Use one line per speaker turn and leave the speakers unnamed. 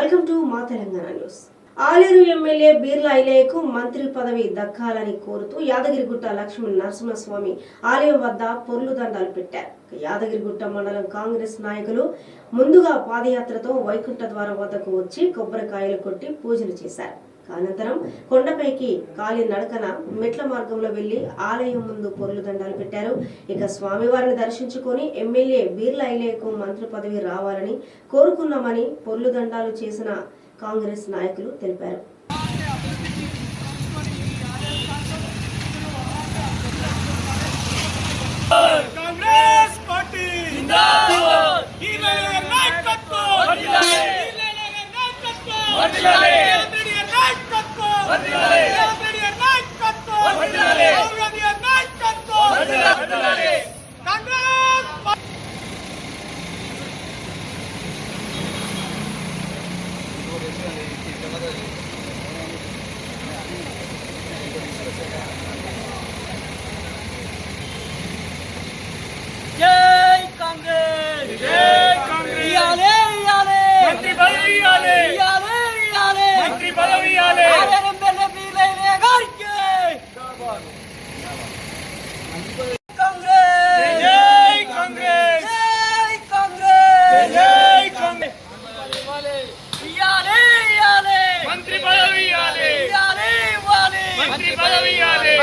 Welcome to మా Telangana news. Aleru MLA Birla ఐలయ్యకు మంత్రి పదవి దక్కాలని కోరుతూ యాదగిరిగుట్ట లక్ష్మీ నరసింహస్వామి ఆలయం వద్ద పొర్లు దండాలు పెట్టారు. యాదగిరిగుట్ట మండలం కాంగ్రెస్ నాయకులు ముందుగా పాదయాత్రతో వైకుంఠ ద్వారం వద్దకు వచ్చి కొబ్బరికాయలు కొట్టి పూజలు చేశారు. అనంతరం కొండపైకి కాలి నడకన మెట్ల మార్గంలో వెళ్లి ఆలయం ముందు పొర్లు దండాలు పెట్టారు. ఇక స్వామివారిని దర్శించుకొని ఎమ్మెల్యే బీర్లా ఐలయ్యకు మంత్రి పదవి రావాలని కోరుకున్నామని పొర్లు దండాలు చేసిన కాంగ్రెస్ నాయకులు తెలిపారు.
కాంగ్రెస్ పార్టీ జిందాబాద్ ఈలే నాయకత్వం వర్ధిల్లాలి వర్ధిల్లాలి జై కాంగ్రెస్ జై కాంగ్రెస్ ఇయాలే ఇయాలే మంత్రి పదవి ఇయాలే ఇయాలే ఇయాలే మంత్రి పదవి ఇయాలే ఆలేరు ఎమ్మెల్యే బీర్లా ఐలయ్య గారికి జిందాబాద్ కాంగ్రెస్ జై కాంగ్రెస్ జై కాంగ్రెస్ జై కాంగ్రెస్ ఇయాలే ఇయాలే మంత్రి పదవి ఇయాలే ఇయాలే ఇవ్వాలి మంత్రి పదవి ఇయాలే